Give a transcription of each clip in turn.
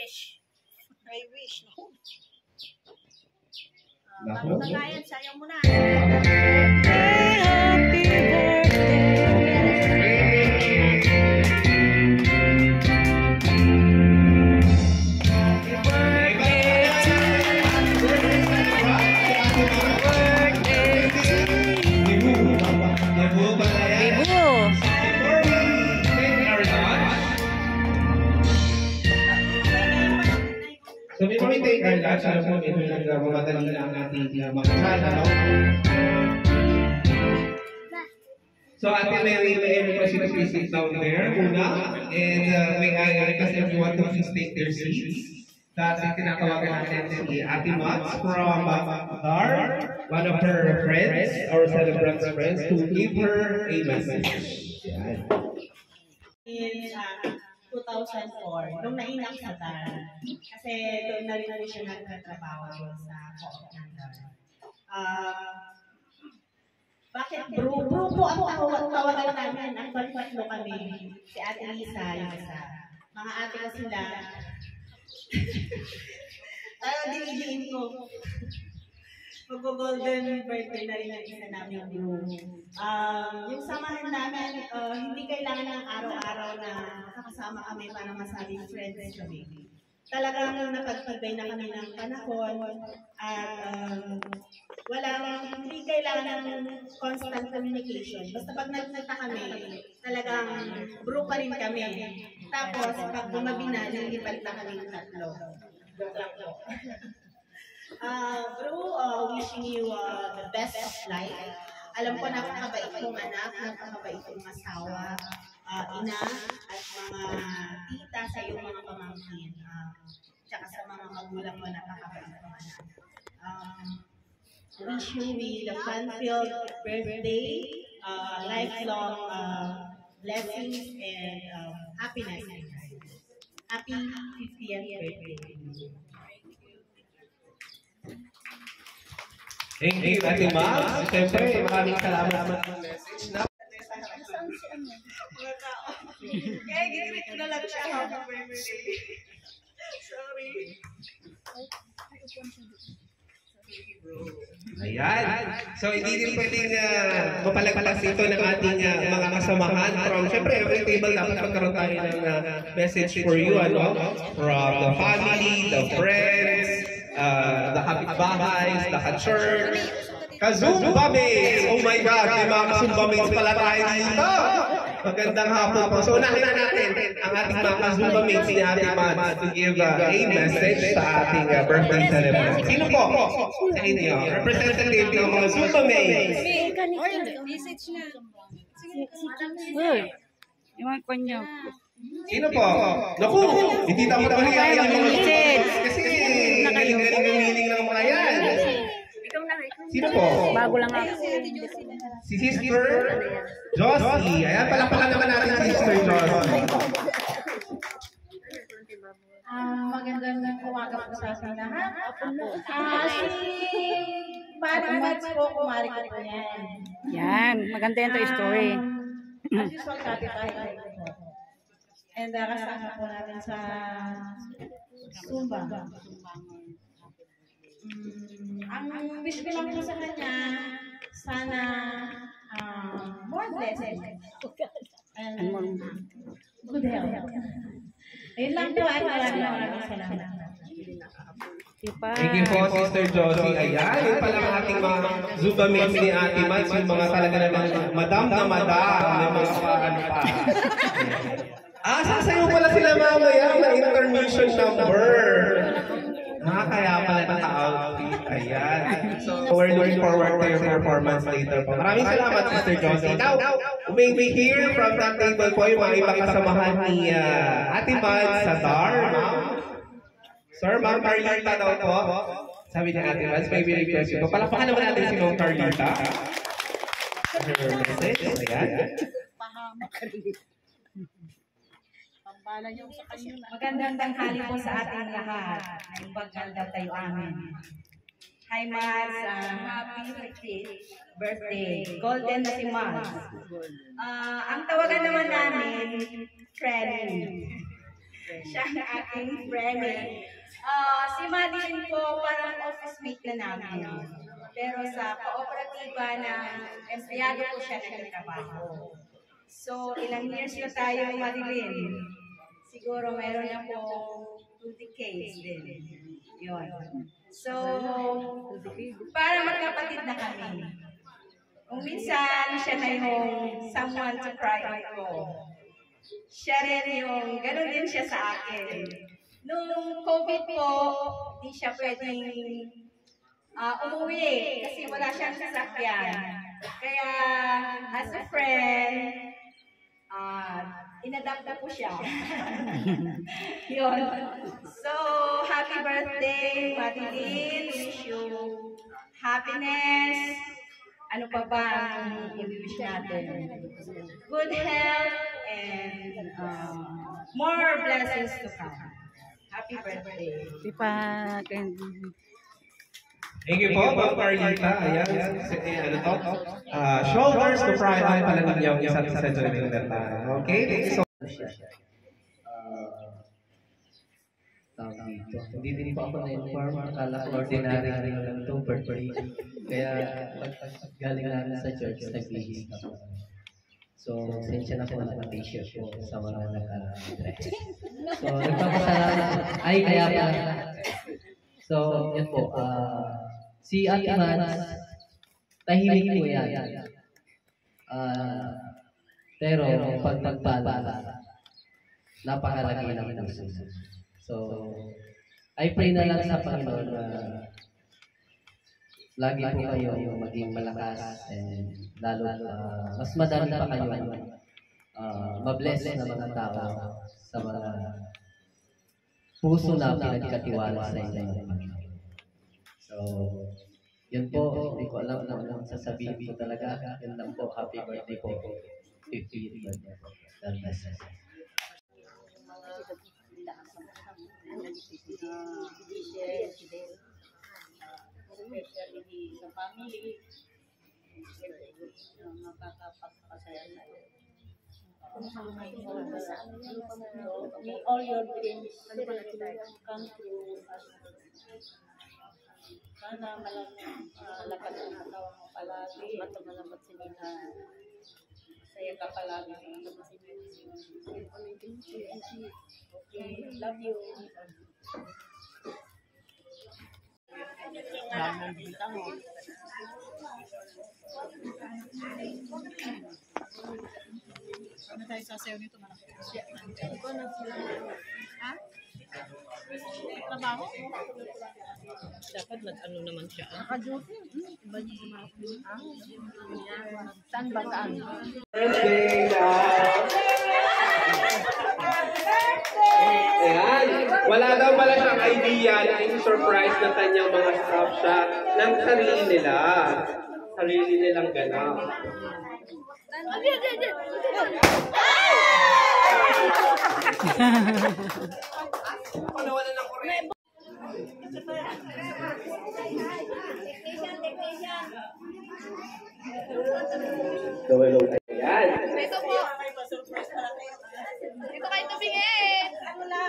wish. I wish. Naku. Magayan, sayaw mo na. Happy So before we take our lunch, alam mo, medyo nagmamadali na ang ating mga sana, no? So Ate Mary, may request you to please sit down there, una. And may I request everyone to please take their seats. Tapos tinatawagan natin si Ate Mats from Dar, one of her friends, or celebrant's friends, to give her a message. Yan. In 2004, nung nainak sa Dar, kasi doon na rin siya nagtatrabaho doon sa co-op ng Dar. Bakit bro po ang tawagan namin, ang tatlo kami, si Ate Lisa, yung isa. Mga ate ko sila. Dinidiin ko. Mag-golden birthday na rin ang isa namin bro. Yung samahan namin, hindi kailangan ng araw-araw na makakasama kami para masabing friends kami. Talagang napagtibay na kami ng panahon at hindi kailangan ng constant communication. Basta pag nagkita kami, talagang bro pa rin kami. Tapos pag bumabi na, lilipat na kami ng tatlo. Bro, wishing you the best of life. Alam ko napakabait mong anak, napakabait mong asawa, ina, at mga tita sa iyong mga pamangkin. Tsaka sa mga magulang mo, napakabait mong anak. Wish you the fun-filled birthday, lifelong blessings and happiness. Happy 50th birthday. Thank you, Ate Mats. Siyempre, maraming salamat sa message na. Kaya ginirit ko na lang siya habang birthday. Sorry. Ayan. So, hindi din pwedeng mapalagpalas ito ng ating mga kasamahan. Siyempre, every table dapat magkaroon tayo ng message for you, ano? From the family, the friends, the kapitbahays, the ka-church, ka-Zumba mates! Oh my God, may mga ka-Zumba mates pala tayo dito! Magandang hapon po. So, unahin na natin ang ating mga ka-Zumba mates ni Ate Mats to give a message sa ating birthday celebration. Sino po? Sa inyo. Representative ng mga Zumba mates. Message na. Uy, yung kanya. Sino po? Naku, hindi tamo naman kaya yung mga message. Kasi galing-galing ng meaning ng mga yan. Sino po? Bago lang ako. Si Sister Josie. Ayan, pala naman natin si Sister Josie. Magandang umaga po sa ating lahat. Si Mats po, kumari ko po yan. Yan, maganda yan to story. As usual, sabi tayo po. And kasama po natin sa Zumba. Ang wish ko lang po sa kanya, sana more blessings and good health. Ayun lang po ay maraming salamat. Thank you po, Sister Josie. Ayan, yun pala ang ating mga Zumba mates ni Ate Mats, yung mga talaga namang madam na madam, yung mga ano pa. Sasayo pala sila mamaya ng intermission number. Kaya pala naka-outfit. Ayan. So, we're looking forward to your performance later po. Maraming salamat, Sister Josie. Now, may hear from that table po yung mga ibang kasamahan ni Ate Mats sa Dar, ma'am. Sir, Ma'am Carlita daw po. Sabi ni Ate Mats, may request po. Palapakan naman natin si Ma'am Carlita. Her message. Ayan. Magandang tanghali po sa ating lahat. Ay pagkalda tayo amin. Hi Mats, happy 50th birthday. Golden na si Mats. Ang tawagan naman namin, friend. Siya ang aking friend. Si Madeline po parang office mate na namin. Pero sa kooperatiba ng empleyado po siya nagtatrabaho. So, ilang years na tayo, Madeline? Siguro meron na po 2 decades din. Yun. So, para magkapatid na kami. Kung minsan, siya na yung someone to cry on ko. Siya rin yung, gano'n din siya sa akin. Nung COVID po, hindi siya pwedeng umuwi kasi wala siyang sasakyan. Kaya, as a friend, inadapt na po siya. Yun. So, happy birthday, Madeline. Wish you happiness. Ano pa ba ang i-wish natin? Good health and more blessings to come. Happy birthday. Di pa, Thank you po, Ma'am Carlita. Ayan, ano to? Shoulders to cry on pala ninyong isa't isa during that time. Okay, thank you so much. Hindi din po ako na-inform. Akala ko ordinary lang itong birthday. Kaya galing namin sa church, nagbihis na po. So, sensya na po ng t-shirt po sa mga naka-dress. So, nagpapasalamat. Ay, kaya pala. So, yan po. Si Ate Mans, tahimik po yan. Pero, pag nagpala, napakalaki ng puso. So, I pray na lang sa Panginoon na lagi po kayo maging malakas and lalo mas madami pa kayo mabless na mga tao sa mga puso na pinagkatiwala sa inyo. So, yun po, hindi ko alam na anong sasabihin ko talaga. Yun lang po, happy birthday po. 50th birthday po. God bless us. Especially sa family, makakapagpasaya na may all your dreams come true. Sana malakas ang katawan mo palagi. Malamat si Nina. Masaya ka palagi. Okay, love you. Ano tayo sasayaw nito, manak? Ha? Trabaho? Dapat mag-ano naman siya. Naka-duty. Iba niya yung mga saan ba saan? birthday na! Ayan. Wala daw pala siyang idea na i-surprise na kanyang mga staff siya ng sarili nila. Sarili nilang ganap. Ayan. Ito po. Ito kayo tumingin.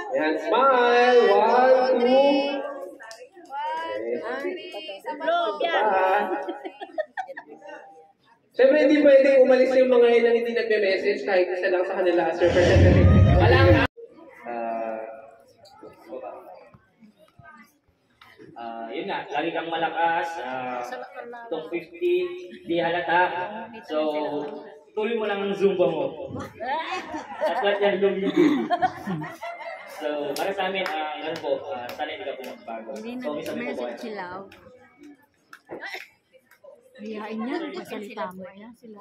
Ayan, smile. 1, 2. Siyempre, hindi pwede umalis yung mga yun na hindi nagme-message kahit isa lang sa kanila as representative. Walang yun nga, lagi kang malakas, top 50, di halata. So, tuloy mo lang ang Zumba mo. At lahat yan lumibig. So, para sa amin, ano po, sana hindi ka po magbago. So, minsan po po. Hiyain niya, masalita mo yan sila.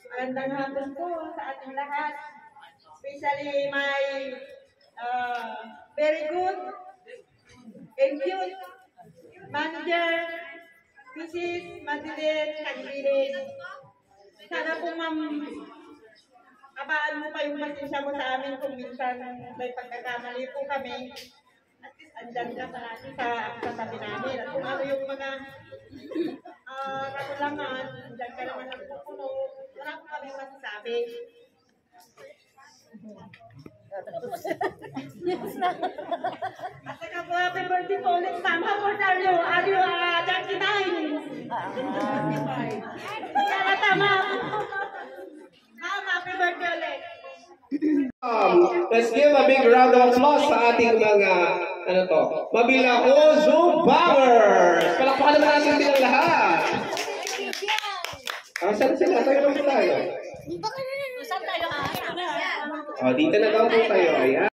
Magandang hapon po sa ating lahat. Especially my very good and cute manager, Mrs. Madeline Cagbilin. Sana po ma'am, abaan mo pa yung pasensya mo sa amin kung minsan may pagkakamali po kami. At least andyan ka parati sa tabi namin. At kung ano yung mga kakulangan, andyan ka naman nagpupuno. Wala po kami masasabi. At saka po, happy birthday po ulit, ma'am. How old are you? Are you 39? Kaya tama. Ma'am, happy birthday ulit. Let's give a big round of applause sa ating mga, Mabilaho Zumbangers! Palakpakan naman natin silang lahat! Saan sila? Tayo naman tayo. Saan tayo? Dito na daw po tayo. Ayan.